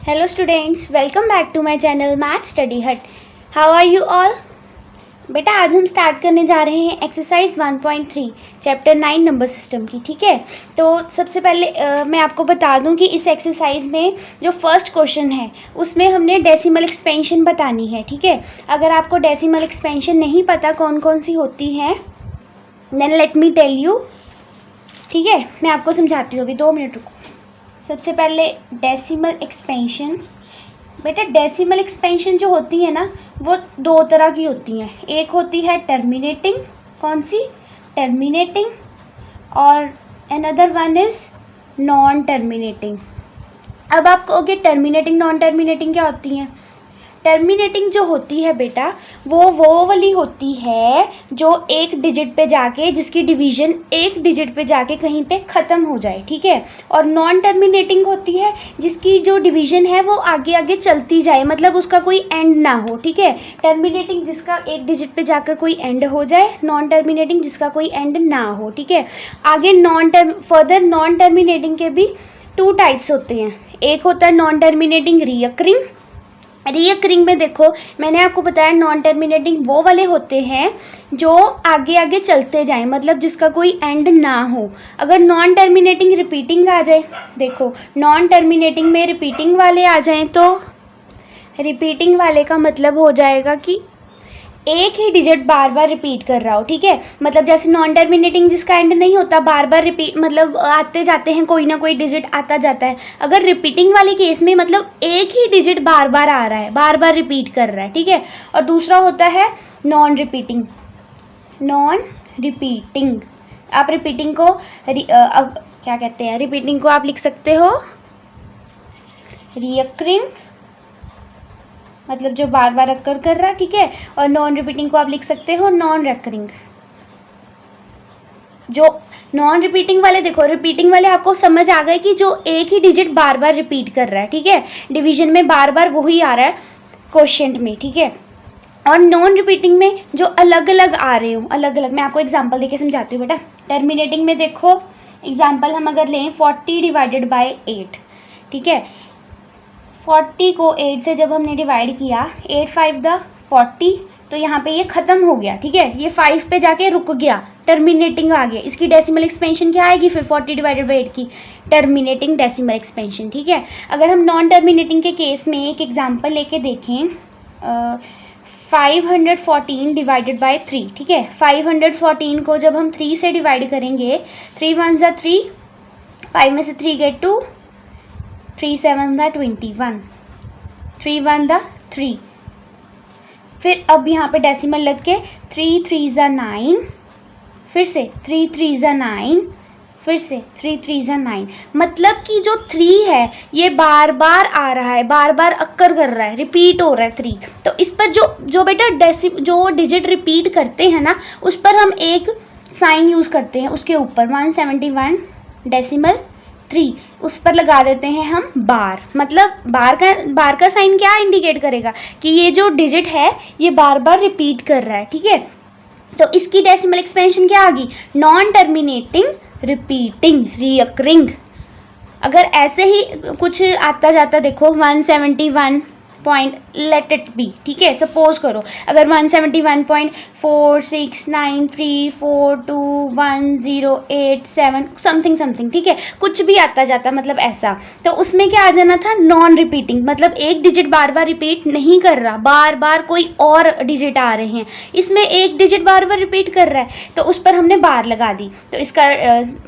Hello students, welcome back to my channel Math Study Hut. How are you all? बेटा आज हम start करने जा रहे हैं एक्सरसाइज 1.3 चैप्टर 9 नंबर सिस्टम की। ठीक है, तो सबसे पहले मैं आपको बता दूं कि इस एक्सरसाइज में जो फर्स्ट क्वेश्चन है उसमें हमने डेसिमल एक्सपेंशन बतानी है। ठीक है, अगर आपको डेसिमल एक्सपेंशन नहीं पता कौन कौन सी होती हैं then let me tell you. ठीक है, मैं आपको समझाती हूँ, अभी 2 मिनट रुको। सबसे पहले डेसिमल एक्सपेंशन। बेटा डेसिमल एक्सपेंशन जो होती है ना वो 2 तरह की होती हैं। एक होती है टर्मिनेटिंग, कौन सी? टर्मिनेटिंग, और another one is non terminating. अब आप कहोगे टर्मिनेटिंग नॉन टर्मिनेटिंग क्या होती हैं? टर्मिनेटिंग जो होती है बेटा वो वाली होती है जो एक डिजिट पे जाके, जिसकी डिवीज़न एक डिजिट पे जाके कहीं पे ख़त्म हो जाए। ठीक है, और नॉन टर्मिनेटिंग होती है जिसकी जो डिवीज़न है वो आगे आगे चलती जाए, मतलब उसका कोई एंड ना हो। ठीक है, टर्मिनेटिंग जिसका एक डिजिट पे जाकर कोई एंड हो जाए, नॉन टर्मिनेटिंग जिसका कोई एंड ना हो। ठीक है, आगे फर्दर नॉन टर्मिनेटिंग के भी 2 टाइप्स होते हैं। एक होता है नॉन टर्मिनेटिंग रीअकरिंग। रीअकरिंग में देखो मैंने आपको बताया नॉन टर्मिनेटिंग वो वाले होते हैं जो आगे आगे चलते जाएं, मतलब जिसका कोई एंड ना हो। अगर नॉन टर्मिनेटिंग रिपीटिंग आ जाए, देखो नॉन टर्मिनेटिंग में रिपीटिंग वाले आ जाएं तो रिपीटिंग वाले का मतलब हो जाएगा कि एक ही डिजिट बार बार रिपीट कर रहा हो। ठीक है, मतलब जैसे नॉन टर्मिनेटिंग जिसका एंड नहीं होता, बार बार रिपीट, मतलब आते जाते हैं, कोई ना कोई डिजिट आता जाता है। अगर रिपीटिंग वाले केस में मतलब एक ही डिजिट बार बार आ रहा है, बार बार रिपीट कर रहा है। ठीक है, और दूसरा होता है नॉन रिपीटिंग। नॉन रिपीटिंग, आप रिपीटिंग को क्या कहते हैं, रिपीटिंग को आप लिख सकते हो रीअकरिंग, मतलब जो बार बार अक्कर कर रहा है। ठीक है, और नॉन रिपीटिंग को आप लिख सकते हो नॉन रेकरिंग। जो नॉन रिपीटिंग वाले, देखो रिपीटिंग वाले आपको समझ आ गए कि जो एक ही डिजिट बार बार रिपीट कर रहा है। ठीक है, डिवीजन में बार बार वही आ रहा है क्वोशिएंट में। ठीक है, और नॉन रिपीटिंग में जो अलग अलग आ रहे हो, अलग अलग। मैं आपको एग्जांपल देके समझाती हूँ बेटा। टर्मिनेटिंग में देखो एग्जांपल हम अगर लें 40 डिवाइडेड बाय 8। ठीक है, 40 को 8 से जब हमने डिवाइड किया, 8 5 द 40, तो यहाँ पे ये ख़त्म हो गया। ठीक है, ये 5 पे जाके रुक गया, टर्मिनेटिंग आ गया। इसकी डेसिमल एक्सपेंशन क्या आएगी फिर 40 डिवाइडेड बाई 8 की? Terminating decimal expansion. ठीक है, अगर हम नॉन टर्मिनेटिंग के केस में एक एग्जांपल लेके देखें, 514 डिवाइडेड बाई 3। ठीक है, 514 को जब हम 3 से डिवाइड करेंगे, 3 1 ज़ा 3, 5 में से 3 गेट 2, 3 7 दा 21, 3 1 दा 3। फिर अब यहाँ पे डेसिमल लग के 3 3 ज़ा 9, फिर से 3 3 ज़ा 9, फिर से 3 3 ज़ा 9। मतलब कि जो 3 है ये बार बार आ रहा है, बार बार अक्कर कर रहा है, रिपीट हो रहा है 3। तो इस पर जो बेटा जो डिजिट रिपीट करते हैं ना, उस पर हम एक साइन यूज़ करते हैं, उसके ऊपर 171 डेसिमल 3 उस पर लगा देते हैं हम बार। मतलब बार का साइन क्या इंडिकेट करेगा कि ये जो डिजिट है ये बार बार रिपीट कर रहा है। ठीक है, तो इसकी डेसिमल एक्सपेंशन क्या आ गई? Non terminating repeating recurring. अगर ऐसे ही कुछ आता जाता, देखो 171 पॉइंट लेट इट बी। ठीक है, सपोज करो अगर 171.4693421087 समथिंग। ठीक है, कुछ भी आता जाता, मतलब ऐसा, तो उसमें क्या आ जाना था? नॉन रिपीटिंग, मतलब एक डिजिट बार बार रिपीट नहीं कर रहा, बार बार कोई और डिजिट आ रहे हैं। इसमें एक डिजिट बार बार रिपीट कर रहा है तो उस पर हमने बार लगा दी। तो इसका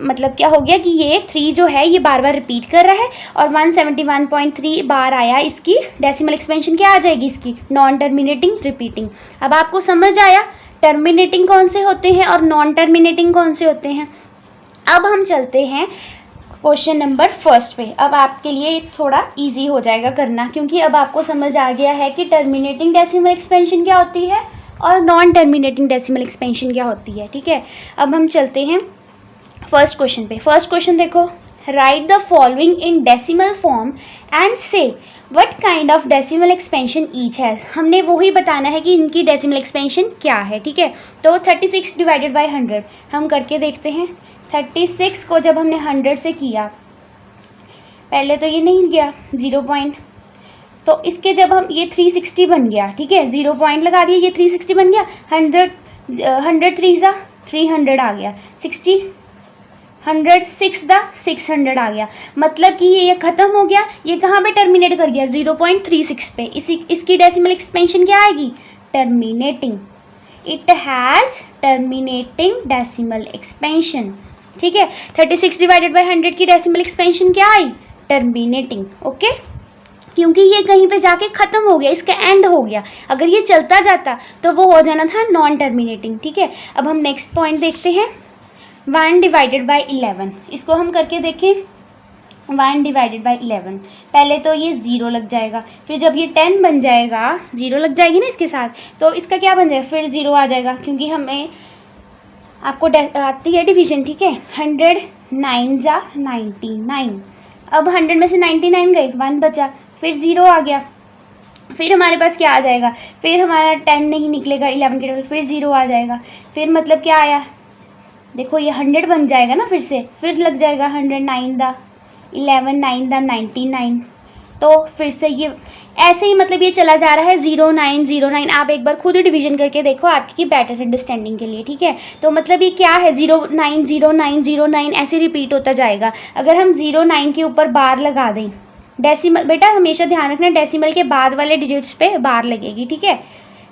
मतलब क्या हो गया कि ये 3 जो है ये बार बार रिपीट कर रहा है, और 171.3 बार आया, इसकी डेसिमल एक्सपेंशन क्या आ जाएगी? इसकी नॉन टर्मिनेटिंग रिपीटिंग। अब आपको समझ आया टर्मिनेटिंग कौन से होते हैं और नॉन टर्मिनेटिंग कौन से होते हैं। अब हम चलते हैं क्वेश्चन नंबर फर्स्ट पे। अब आपके लिए थोड़ा इजी हो जाएगा करना, क्योंकि अब आपको समझ आ गया है कि टर्मिनेटिंग डेसिमल एक्सपेंशन क्या होती है और नॉन टर्मिनेटिंग डेसिमल एक्सपेंशन क्या होती है। ठीक है, अब हम चलते हैं फर्स्ट क्वेश्चन पे। फर्स्ट क्वेश्चन देखो, write the following in decimal form and say what kind of decimal expansion each has. हमने वही बताना है कि इनकी डेसिमल एक्सपेंशन क्या है। ठीक है, तो 36 डिवाइडेड बाई 100 हम करके देखते हैं। 36 को जब हमने 100 से किया, पहले तो ये नहीं गया 0. तो इसके जब हम ये 360 बन गया, ठीक है, 0 पॉइंट लगा दिया, ये 360 बन गया, 100 3 ज़ा 300 आ गया, 60 100 6 दा 600 आ गया। मतलब कि ये ख़त्म हो गया, ये कहाँ पे टर्मिनेट कर गया, 0.36 पे। इसकी डेसिमल एक्सपेंशन क्या आएगी, terminating. It has terminating decimal expansion, ठीक है। 36 डिवाइडेड बाई 100 की डेसिमल एक्सपेंशन क्या आई, टर्मिनेटिंग, ओके। क्योंकि ये कहीं पे जाके ख़त्म हो गया, इसका एंड हो गया। अगर ये चलता जाता तो वो हो जाना था नॉन टर्मिनेटिंग, ठीक है। अब हम नेक्स्ट पॉइंट देखते हैं, 1 डिवाइडेड बाई 11। इसको हम करके देखें, 1 डिवाइडेड बाई 11। पहले तो ये 0 लग जाएगा, फिर जब ये 10 बन जाएगा, 0 लग जाएगी ना इसके साथ, तो इसका क्या बन जाएगा, फिर 0 आ जाएगा, क्योंकि हमें आपको आती है डिवीजन, ठीक है। 100 9 ज़ा 99। अब 100 में से 99 गए, 1 बचा, फिर 0 आ गया, फिर हमारे पास क्या आ जाएगा, फिर हमारा 10 नहीं निकलेगा 11 के टेबल, फिर 0 आ जाएगा, फिर मतलब क्या आया, देखो ये 100 बन जाएगा ना, फिर लग जाएगा 100 9 दा 11 9 दा 99। तो फिर से ये ऐसे ही मतलब ये चला जा रहा है 0 9 0 9। आप एक बार खुद ही डिवीजन करके देखो आपकी बेटर अंडरस्टैंडिंग के लिए, ठीक है। तो मतलब ये क्या है, 0 9 0 9 0 9 ऐसे रिपीट होता जाएगा। अगर हम 0 9 के ऊपर बार लगा दें, डेसिमल, बेटा हमेशा ध्यान रखना डेसिमल के बाद वाले डिजिट्स पे बार लगेगी, ठीक है।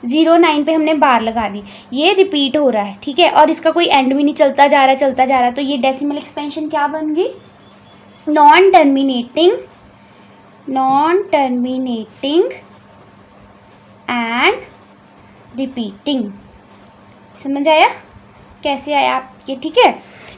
0 9 पे हमने बार लगा दी, ये रिपीट हो रहा है, ठीक है, और इसका कोई एंड भी नहीं, चलता जा रहा है, तो ये डेसिमल एक्सपेंशन क्या बन गई, नॉन टर्मिनेटिंग एंड रिपीटिंग। समझ आया, कैसे आया आपके, ठीक है।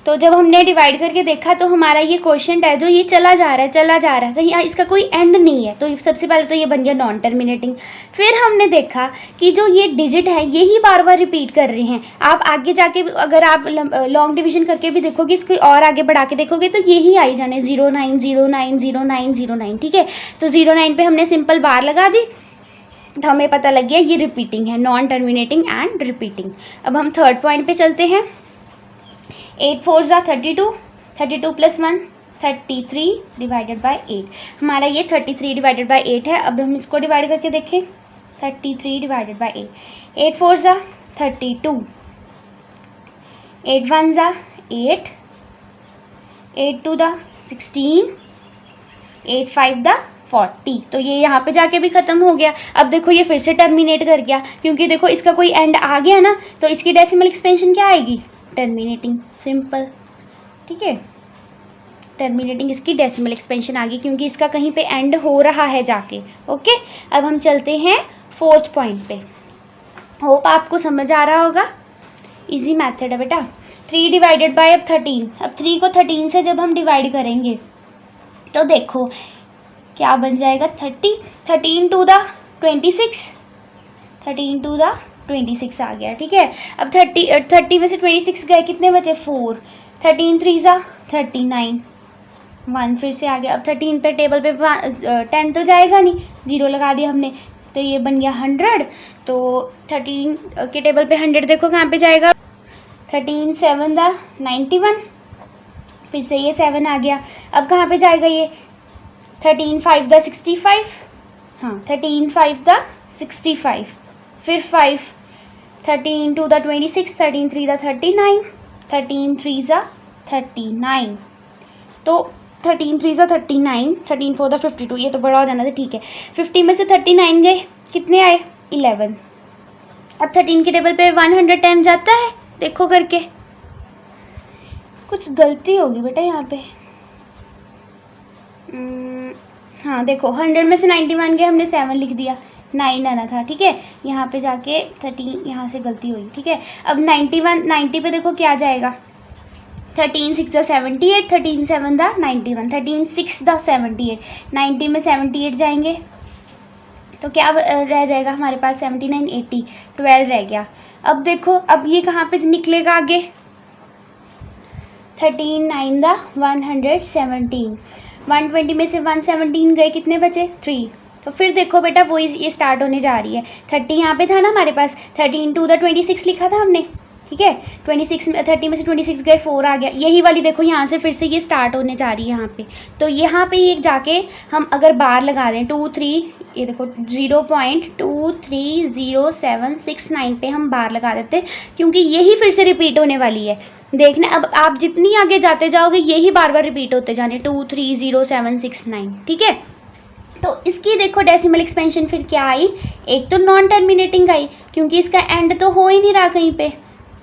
तो जब हमने डिवाइड करके देखा तो हमारा ये क्वेश्चन है जो ये चला जा रहा है, कहीं इसका कोई एंड नहीं है, तो सबसे पहले तो ये बन गया नॉन टर्मिनेटिंग। फिर हमने देखा कि जो ये डिजिट है यही बार बार रिपीट कर रहे हैं। आप आगे जाके अगर आप लॉन्ग डिवीजन करके भी देखोगे, इसको और आगे बढ़ा के देखोगे तो यही आई जाने 0 9 0 9 0 9 0 9, ठीक है। तो 0 9 पे हमने सिंपल बार लगा दी, तो हमें पता लग गया ये रिपीटिंग है, नॉन टर्मिनेटिंग एंड रिपीटिंग। अब हम थर्ड पॉइंट पे चलते हैं, 8 4 ज़ा 32, 32 प्लस 1 33 डिवाइडेड बाई 8। हमारा ये 33 डिवाइडेड बाई 8 है। अब हम इसको डिवाइड करके देखें, 33 डिवाइडेड बाई 8, 8 4 ज़ा 32, 8 1 ज़ा 8, 8 2 दा 16, 8 5 दा 40। तो ये यहाँ पे जाके भी ख़त्म हो गया। अब देखो ये फिर से टर्मिनेट कर गया, क्योंकि देखो इसका कोई एंड आ गया ना, तो इसकी डेसिमल एक्सपेंशन क्या आएगी, टर्मिनेटिंग, सिंपल, ठीक है। टर्मिनेटिंग इसकी डेसिमल एक्सपेंशन आ गई, क्योंकि इसका कहीं पे एंड हो रहा है जाके, ओके। अब हम चलते हैं फोर्थ पॉइंट पे, होप आपको समझ आ रहा होगा, इजी मेथड है बेटा। 3 डिवाइडेड बाय अब 13, अब 3 को 13 से जब हम डिवाइड करेंगे तो देखो क्या बन जाएगा, 30, 13 2 दा 26, 13 2 दा 26 आ गया, ठीक है। अब 30 में से 26 गए, कितने बचे, 4, 13 3 ज़ा 39, 1 फिर से आ गया। अब 13 पे टेबल पे 10 तो जाएगा नहीं, 0 लगा दिया हमने, तो ये बन गया 100। तो 13 के टेबल पे 100 देखो कहाँ पे जाएगा, 13 7 दा 91, फिर से ये 7 आ गया। अब कहाँ पे जाएगा ये, 13 5 दा 65, हाँ 13 5 दा 65, फिर 5, 13 2 दा 26, 13 3 दा 39, 13 3 ज़ा 39। तो 13 3 ज़ा 39, 13 4 दा 52, ये तो बड़ा हो जाना था, ठीक है। 50 में से 39 गए, कितने आए, 11। अब 13 के टेबल पे 110 जाता है, देखो करके, कुछ गलती होगी बेटा यहाँ पे, हाँ देखो 100 में से 91 गए, हमने 7 लिख दिया, 9 आना था, ठीक है। यहाँ पे जाके 13 यहाँ से गलती हुई, ठीक है। अब 90 पे देखो क्या जाएगा, 13 6 दा 78, 13 7 दा 91, 13 6 दा 78, 90 में 78 जाएंगे तो क्या रह जाएगा हमारे पास, 79 80, 12 रह गया। अब देखो अब ये कहाँ पे निकलेगा आगे, 13 9 दा 117, 120 में से 117 गए, कितने बचे, 3। तो फिर देखो बेटा वो ये स्टार्ट होने जा रही है, 30 यहाँ पे था ना हमारे पास, 13 2 दा 26 लिखा था हमने, ठीक है। 26 30 में से 26 गए, 4 आ गया, यही वाली देखो यहाँ से फिर से ये स्टार्ट होने जा रही है यहाँ पे। तो यहाँ पे ये जाके हम अगर बार लगा दें 2 3 ये देखो 0.230769 पे हम बार लगा देते, क्योंकि यही फिर से रिपीट होने वाली है। देखना अब आप जितनी आगे जाते जाओगे यही बार बार रिपीट होते जाने 230769, ठीक है। तो इसकी देखो डेसिमल एक्सपेंशन फिर क्या आई, एक तो नॉन टर्मिनेटिंग आई क्योंकि इसका एंड तो हो ही नहीं रहा कहीं पे,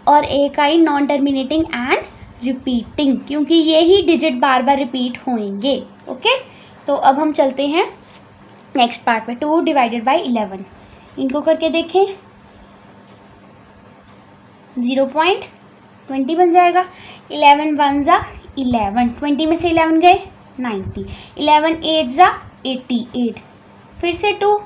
और एक आई नॉन टर्मिनेटिंग एंड रिपीटिंग, क्योंकि ये ही डिजिट बार बार रिपीट होंगे। ओके, तो अब हम चलते हैं नेक्स्ट पार्ट पे। 2 डिवाइडेड बाई 11, इनको करके देखें, 0.20 बन जाएगा। 11 1 जा 11, 20 में से 11 गए 90, 11 8 जा 88, फिर से 2,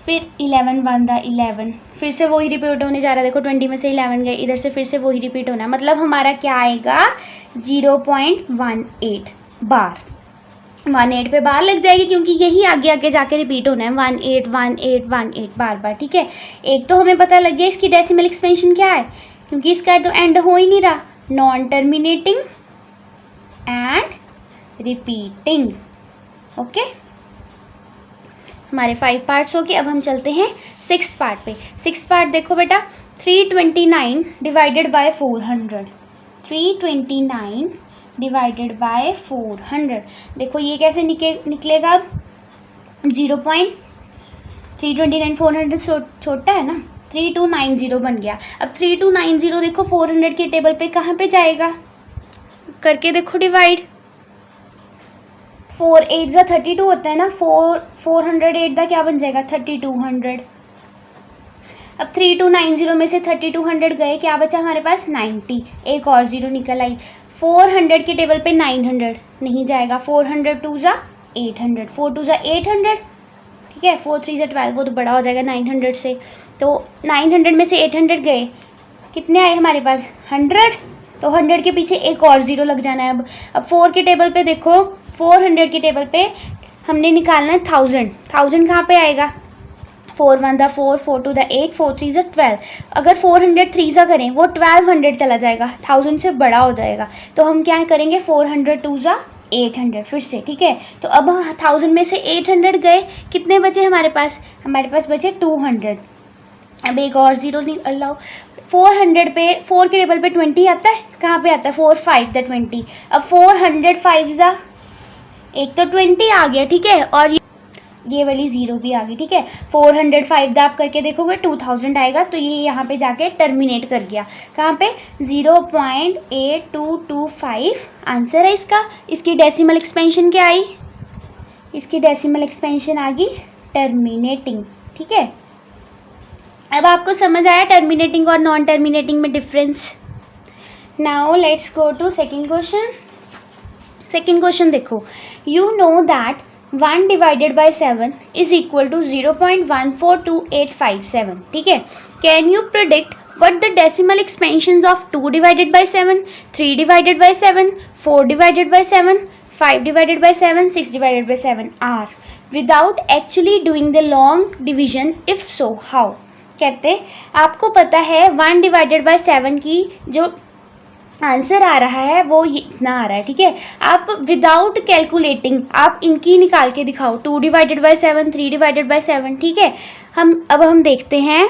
फिर 11 1 जा 11, फिर से वही रिपीट होने जा रहा है। देखो 20 में से 11 गए, इधर से फिर से वही रिपीट होना है, मतलब हमारा क्या आएगा 0.18 बार। 18 पे बार लग जाएगी क्योंकि यही आगे आगे जाके रिपीट होना है, 18 18 18 बार बार, ठीक है। एक तो हमें पता लग गया इसकी डेसिमल एक्सपेंशन क्या है, क्योंकि इसका तो एंड हो ही नहीं रहा, non terminating and repeating. Okay, हमारे 5 पार्ट्स हो गए। अब हम चलते हैं 6th पार्ट पे। 6th पार्ट देखो बेटा, 329 डिवाइडेड बाय 400, 329 डिवाइडेड बाय 400। देखो ये कैसे निकलेगा, अब 0.329 400 छोटा है ना, 3290 बन गया। अब 3290 देखो 400 के टेबल पे कहाँ पे जाएगा, करके देखो डिवाइड। 4 8 जा 32 होता है ना, 408 दा क्या बन जाएगा 3200। अब 3290 में से 3200 गए, क्या बचा हमारे पास 90, एक और जीरो निकल आई। 400 के टेबल पे 900 नहीं जाएगा, 402 जा 800, 4 2 जा 800, ठीक है। 4 3 जा 12, वो तो बड़ा हो जाएगा 900 से, तो 900 में से 800 गए, कितने आए हमारे पास 100, तो 100 के पीछे एक और जीरो लग जाना है। अब 4 के टेबल पे देखो, 400 के टेबल पे हमने निकालना है 1000, 1000 कहाँ पे आएगा, 4 1 दा 4, 4 2 दा 8, 4 3 जा 12। अगर 400 3 जा करें वो 1200 चला जाएगा, 1000 से बड़ा हो जाएगा, तो हम क्या करेंगे 402 जा 800 फिर से, ठीक है। तो अब 1000 में से 800 गए, कितने बचे हमारे पास बचे 200। अब एक और जीरो अलाउ, 400 पे 4 के टेबल पे 20 आता है, कहाँ पे आता है 4 5 दा 20। अब 405 जा, एक तो 20 आ गया, ठीक है, और ये वाली जीरो भी आ गई, ठीक है। 405 दा आप करके देखोगे 2000 आएगा, तो ये यहाँ पे जाके टर्मिनेट कर गया, कहाँ पे 0.8225 आंसर है इसका। इसकी डेसिमल एक्सपेंशन क्या आई, इसकी डेसिमल एक्सपेंशन आ गई टर्मिनेटिंग, ठीक है। अब आपको समझ आया टर्मिनेटिंग और नॉन टर्मिनेटिंग में difference. Now let's go to second question. Second question देखो, you know that 1 divided by 7 is equal to 0.142857, ठीक है। Can you predict what the decimal expansions of 2 divided by 7, 3 divided by 7, 4 divided by 7, 5 divided by 7, 6 divided by 7 are without actually doing the long division? If so, how? कहते आपको पता है 1 divided by 7 की जो answer आ रहा है वो इतना आ रहा है, ठीक है। आप विदाउट कैलकुलेटिंग आप इनकी निकाल के दिखाओ, 2 डिवाइडेड बाय 7, 3 डिवाइडेड बाय 7, ठीक है। हम देखते हैं,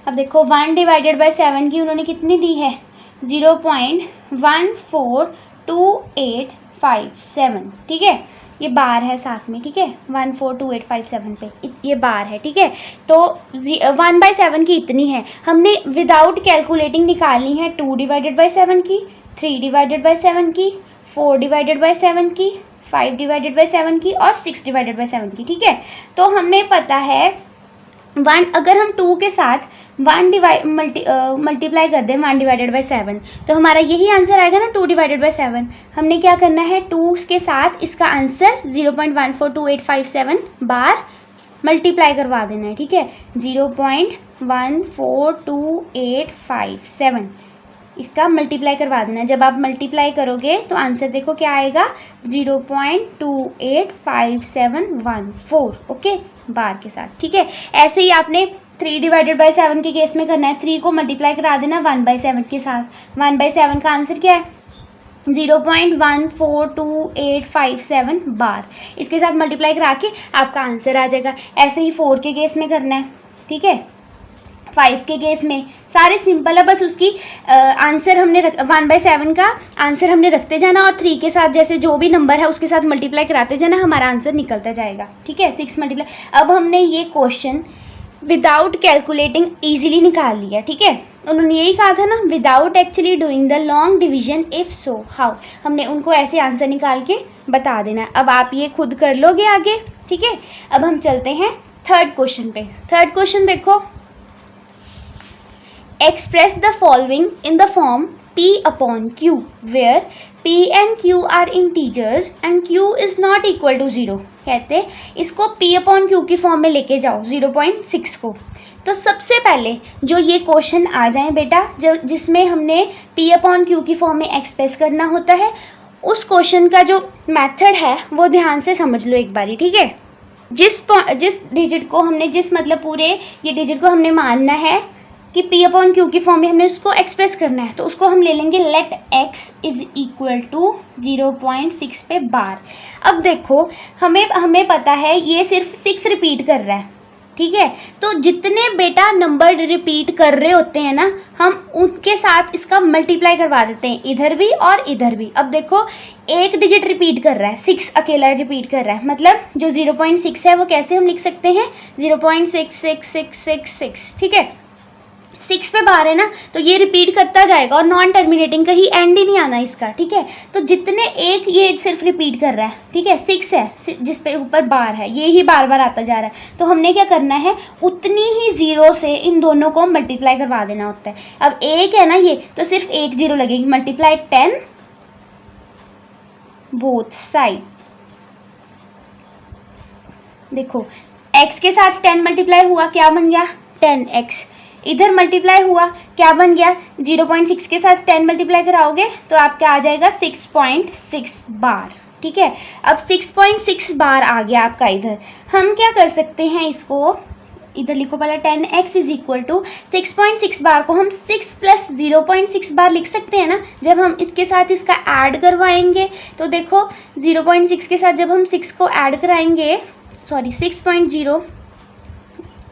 अब देखो 1 डिवाइडेड बाय 7 की उन्होंने कितनी दी है 0.142857, ठीक है। ये बार है साथ में, ठीक है, 142857 पे ये बार है, ठीक है। तो 1/7 की इतनी है, हमने विदाउट कैलकुलेटिंग निकालनी है 2 डिवाइडेड बाय 7 की, 3 डिवाइडेड बाय 7 की, 4 डिवाइडेड बाय 7 की, 5 डिवाइडेड बाय 7 की और 6 डिवाइडेड बाय 7 की, ठीक है। तो हमने पता है 1, अगर हम 2 के साथ 1 मल्टीप्लाई कर दें 1 डिवाइडेड बाई 7, तो हमारा यही आंसर आएगा ना 2 डिवाइडेड बाई 7। हमने क्या करना है 2 के साथ इसका आंसर 0.142857 बार मल्टीप्लाई करवा देना है, ठीक है। 0.142857 इसका मल्टीप्लाई करवा देना है। जब आप मल्टीप्लाई करोगे तो आंसर देखो क्या आएगा 0.285714, ओके, बार के साथ, ठीक है। ऐसे ही आपने 3 डिवाइडेड बाई 7 के केस में करना है, 3 को मल्टीप्लाई करा देना 1/7 के साथ। 1/7 का आंसर क्या है 0.142857 बार। इसके साथ मल्टीप्लाई करा के आपका आंसर आ जाएगा। ऐसे ही 4 के केस में करना है, ठीक है। 5 के केस में सारे सिंपल है, बस उसकी आंसर हमने 1/7 का आंसर हमने रखते जाना और 3 के साथ जैसे जो भी नंबर है उसके साथ मल्टीप्लाई कराते जाना, हमारा आंसर निकलता जाएगा, ठीक है। 6 मल्टीप्लाई। अब हमने ये क्वेश्चन विदाउट कैलकुलेटिंग ईजिली निकाल लिया, ठीक है। उन्होंने यही कहा था ना, without actually doing the long division, if so how. हमने उनको ऐसे आंसर निकाल के बता देना है। अब आप ये खुद कर लोगे आगे, ठीक है। अब हम चलते हैं थर्ड क्वेश्चन पे। थर्ड क्वेश्चन देखो, express the following in the form P upon Q, where P and Q are integers and Q is not equal to 0। कहते हैं इसको P upon Q की फॉर्म में लेके जाओ 0.6 को। तो सबसे पहले जो ये क्वेश्चन आ जाए बेटा, जो जिसमें हमने P upon Q की फॉर्म में एक्सप्रेस करना होता है, उस क्वेश्चन का जो मेथड है वो ध्यान से समझ लो एक बारी, ठीक है। जिस डिजिट को हमने मतलब पूरे ये डिजिट को हमने मानना है कि P अपॉन Q की फॉर्म में हमने उसको एक्सप्रेस करना है, तो उसको हम ले लेंगे let x is equal to 0.6 पे बार। अब देखो हमें पता है ये सिर्फ 6 रिपीट कर रहा है, ठीक है। तो जितने बेटा नंबर रिपीट कर रहे होते हैं ना, हम उनके साथ इसका मल्टीप्लाई करवा देते हैं, इधर भी और इधर भी। अब देखो एक डिजिट रिपीट कर रहा है, 6 अकेला रिपीट कर रहा है, मतलब जो 0.6 है वो कैसे हम लिख सकते हैं 0.66666, ठीक है। 6 पे बार है ना, तो ये रिपीट करता जाएगा और नॉन टर्मिनेटिंग, कहीं एंड ही नहीं आना इसका, ठीक है। तो जितने एक ये सिर्फ रिपीट कर रहा है, ठीक है, 6 है जिस पे ऊपर बार है, ये ही बार बार आता जा रहा है। तो हमने क्या करना है, उतनी ही जीरो से इन दोनों को मल्टीप्लाई करवा देना होता है। अब एक है ना ये, तो सिर्फ एक जीरो लगेगी, मल्टीप्लाई 10 बोथ साइड। देखो x के साथ 10 मल्टीप्लाई हुआ, क्या बन गया 10x। इधर मल्टीप्लाई हुआ, क्या बन गया 0.6 के साथ 10 मल्टीप्लाई कराओगे तो आपका आ जाएगा 6.6 बार, ठीक है। अब 6.6 बार आ गया आपका इधर। हम क्या कर सकते हैं, इसको इधर लिखो पहले 10x इज इक्वल टू 6.6 बार को हम 6 प्लस 0.6 बार लिख सकते हैं ना। जब हम इसके साथ इसका ऐड करवाएंगे तो देखो 0.6 के साथ जब हम 6 को ऐड कराएंगे, सॉरी 6.0,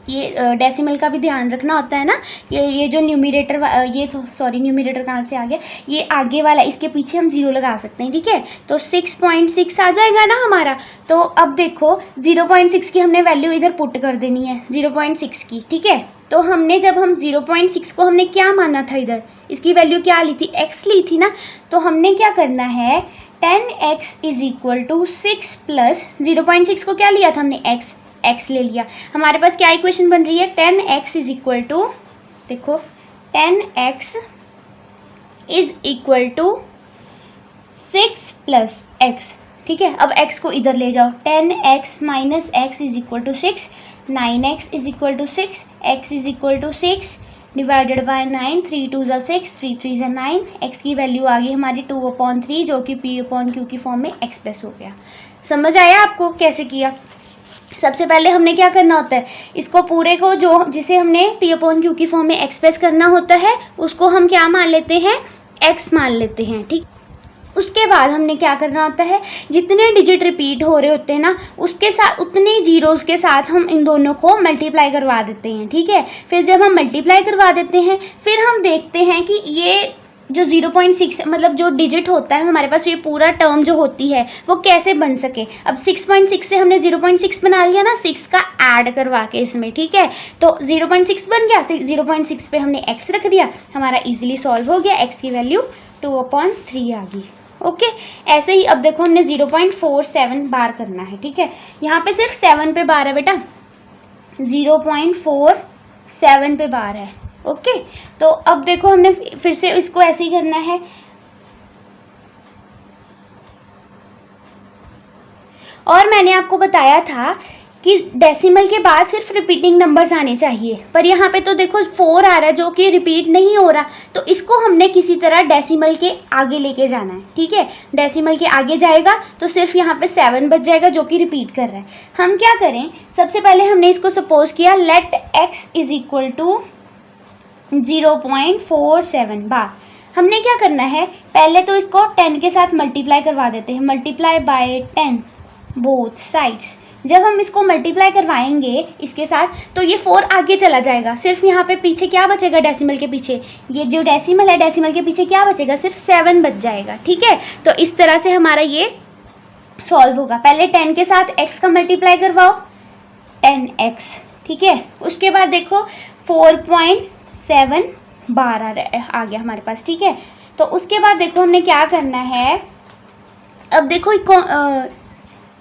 ये डेसिमल का भी ध्यान रखना होता है ना। ये जो न्यूमरेटर, ये सॉरी न्यूमरेटर कहाँ से आ गया, ये आगे वाला, इसके पीछे हम 0 लगा सकते हैं, ठीक है। तो 6.6 आ जाएगा ना हमारा। तो अब देखो 0.6 की हमने वैल्यू इधर पुट कर देनी है 0.6 की, ठीक है। तो हमने जब हम 0.6 को हमने क्या माना था, इधर इसकी वैल्यू क्या ली थी, x ली थी ना। तो हमने क्या करना है 10x is equal to 6 plus 0.6 को क्या लिया था हमने x ले लिया। हमारे पास क्या इक्वेशन बन रही है 10x इज इक्वल टू, देखो 10x is equal to 6 plus x, ठीक है। अब x को इधर ले जाओ, 10x minus x is equal to 6, 9x is equal to 6, x is equal to 6 divided by 9, 3 2 ज़ा 6, 3 3 ज़ा 9। x की वैल्यू आ गई हमारी 2/3, जो कि p अपॉन q की फॉर्म में एक्सप्रेस हो गया। समझ आया आपको कैसे किया। सबसे पहले हमने क्या करना होता है, इसको पूरे को जो जिसे हमने p अपॉन q की फॉर्म में एक्सप्रेस करना होता है उसको हम क्या मान लेते हैं, x मान लेते हैं, ठीक। उसके बाद हमने क्या करना होता है, जितने डिजिट रिपीट हो रहे होते हैं ना उसके साथ उतने जीरोस के साथ हम इन दोनों को मल्टीप्लाई करवा देते हैं, ठीक है। फिर जब हम मल्टीप्लाई करवा देते हैं फिर हम देखते हैं कि ये जो 0.6 मतलब जो डिजिट होता है हमारे पास, ये पूरा टर्म जो होती है वो कैसे बन सके। अब 6.6 से हमने 0.6 बना लिया ना, 6 का ऐड करवा के इसमें, ठीक है। तो 0.6 बन गया, 0.6 पे हमने x रख दिया, हमारा इजीली सॉल्व हो गया, x की वैल्यू 2/3 आ गई। ओके ऐसे ही अब देखो हमने 0.47 बार करना है, ठीक है। यहाँ पे सिर्फ 7 पे बार है बेटा, 0.47 पे बार है। ओके तो अब देखो हमने फिर से इसको ऐसे ही करना है। और मैंने आपको बताया था कि डेसिमल के बाद सिर्फ रिपीटिंग नंबर्स आने चाहिए, पर यहाँ पे तो देखो 4 आ रहा है जो कि रिपीट नहीं हो रहा, तो इसको हमने किसी तरह डेसिमल के आगे लेके जाना है, ठीक है। डेसिमल के आगे जाएगा तो सिर्फ यहाँ पे 7 बच जाएगा जो कि रिपीट कर रहा है। हम क्या करें, सबसे पहले हमने इसको सपोज किया let x is equal to 0.47 bar. हमने क्या करना है, पहले तो इसको 10 के साथ मल्टीप्लाई करवा देते हैं, मल्टीप्लाई बाय 10 बोथ साइड्स। जब हम इसको मल्टीप्लाई करवाएंगे इसके साथ तो ये 4 आगे चला जाएगा, सिर्फ यहाँ पे पीछे क्या बचेगा, डेसिमल के पीछे, ये जो डेसिमल है डेसिमल के पीछे क्या बचेगा, सिर्फ 7 बच जाएगा, ठीक है। तो इस तरह से हमारा ये सॉल्व होगा। पहले 10 के साथ x का मल्टीप्लाई करवाओ, 10x, ठीक है। उसके बाद देखो 4.7 बार आ गया हमारे पास, ठीक है। तो उसके बाद देखो हमने क्या करना है, अब देखो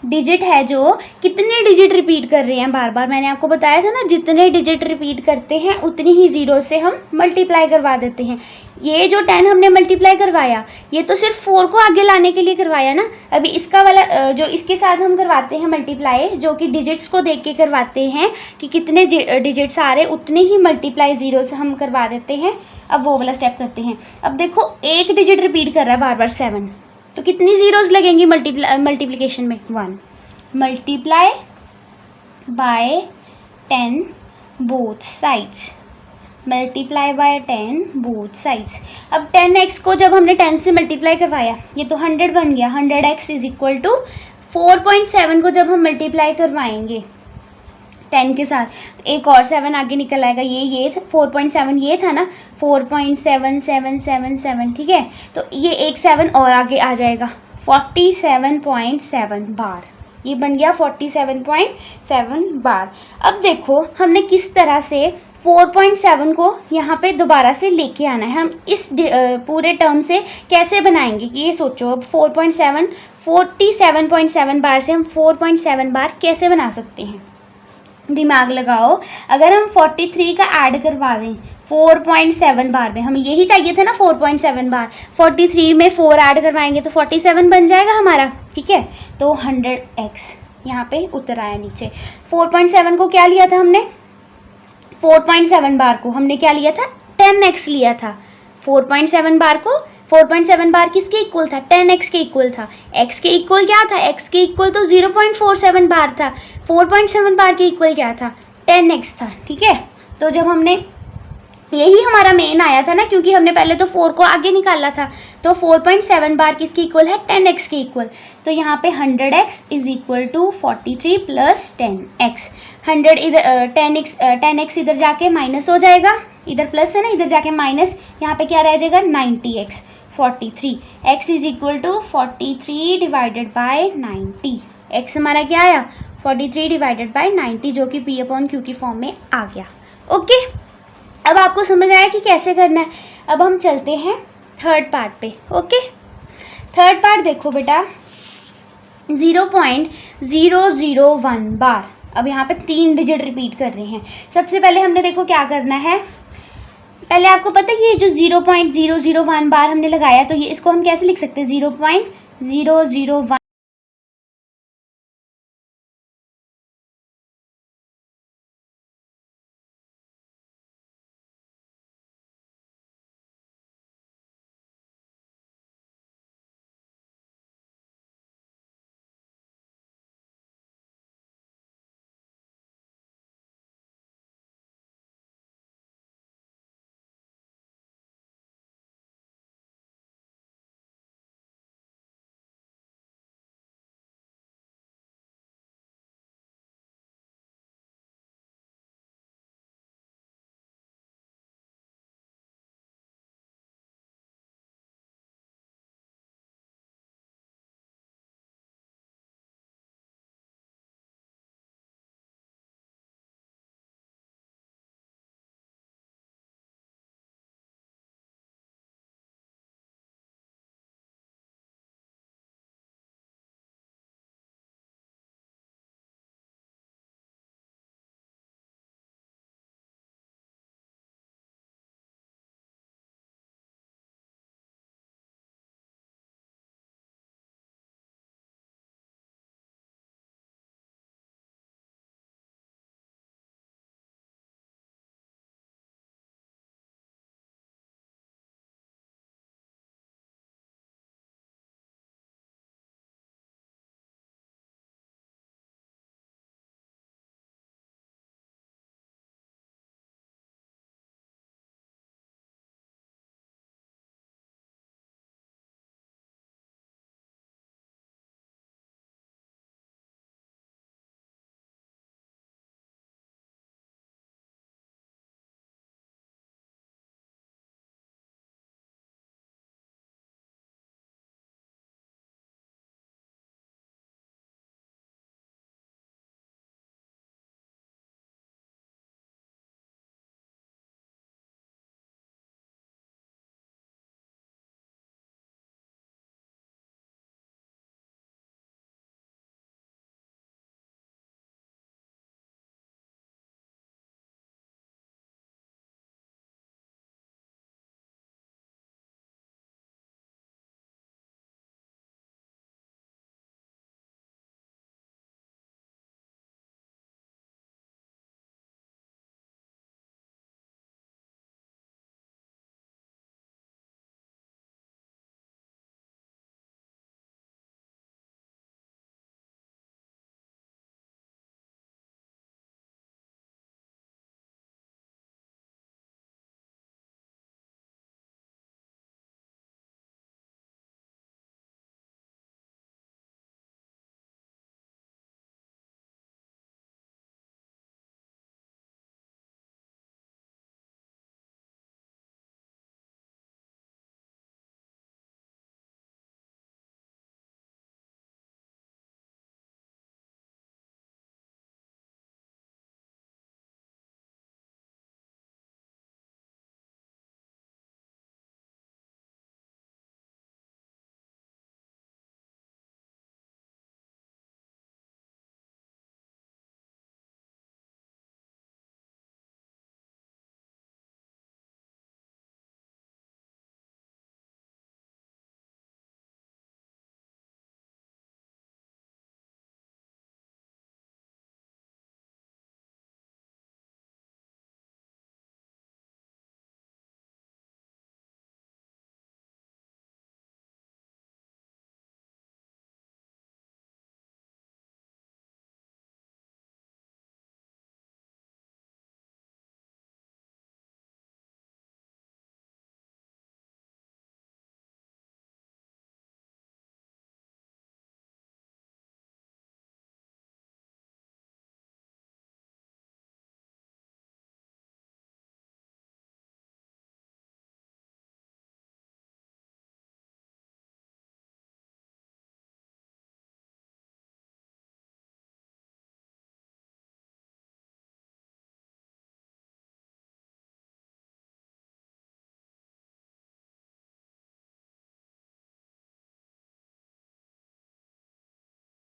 डिजिट है जो कितने डिजिट रिपीट कर रहे हैं बार बार, मैंने आपको बताया था ना, जितने डिजिट रिपीट करते हैं उतनी ही ज़ीरो से हम मल्टीप्लाई करवा देते हैं। ये जो 10 हमने मल्टीप्लाई करवाया ये तो सिर्फ 4 को आगे लाने के लिए करवाया ना, अभी इसका वाला जो इसके साथ हम करवाते हैं मल्टीप्लाई, जो कि डिजिट्स को देख के करवाते हैं कि कितने डिजिट्स आ रहे उतने ही मल्टीप्लाई ज़ीरो से हम करवा देते हैं। अब वो वाला स्टेप करते हैं। अब देखो एक डिजिट रिपीट कर रहा है बार बार 7, तो कितनी ज़ीरोज़ लगेंगी मल्टीप्लिकेशन में, 1, multiply by 10 both sides, multiply by 10 both sides. अब 10x को जब हमने 10 से मल्टीप्लाई करवाया ये तो 100 बन गया, 100x इज इक्वल टू 4.7 को जब हम मल्टीप्लाई करवाएंगे 10 के साथ एक और 7 आगे निकल आएगा, ये 4.7 ये था ना, 4.7777, ठीक है। तो ये एक 7 और आगे आ जाएगा, 47.7 बार, ये बन गया 47.7 बार। अब देखो हमने किस तरह से 4.7 को यहाँ पे दोबारा से लेके आना है, हम इस पूरे टर्म से कैसे बनाएंगे ये सोचो। अब 47.7 बार से हम 4.7 बार कैसे बना सकते हैं, दिमाग लगाओ। अगर हम 43 का ऐड करवा दें 4.7 बार में, हमें यही चाहिए था ना 4.7 बार, 43 में 4 ऐड करवाएंगे तो 47 बन जाएगा हमारा, ठीक है। तो 100x यहाँ पे उतर आया नीचे। 4.7 को क्या लिया था हमने, 4.7 बार को हमने क्या लिया था, 10x लिया था। 4.7 बार को 4.7 बार किसके इक्वल था, 10x के इक्वल था। x के इक्वल क्या था, x के इक्वल तो 0.47 बार था। 4.7 बार के इक्वल क्या था, 10x था, ठीक है। तो जब हमने यही हमारा मेन आया था ना, क्योंकि हमने पहले तो 4 को आगे निकाला था, तो 4.7 बार किसके इक्वल है, 10x के इक्वल। तो यहाँ पे 100x is equal to 43 plus 10x। 100 इधर 10x इधर जाके माइनस हो जाएगा, इधर प्लस है ना, इधर जाके माइनस, यहाँ पे क्या रह जाएगा 90x, 43। x is equal to 43 divided by 90। x हमारा क्या आया, 43 डिवाइडेड बाय 90, जो कि p/q की फॉर्म में आ गया। ओके, अब आपको समझ आया कि कैसे करना है। अब हम चलते हैं थर्ड पार्ट पे। ओके, थर्ड पार्ट देखो बेटा, 0.001 बार। अब यहाँ पे 3 डिजिट रिपीट कर रहे हैं। सबसे पहले हमने देखो क्या करना है, पहले आपको पता है ये जो 0.001 बार हमने लगाया, तो ये इसको हम कैसे लिख सकते हैं, 0.001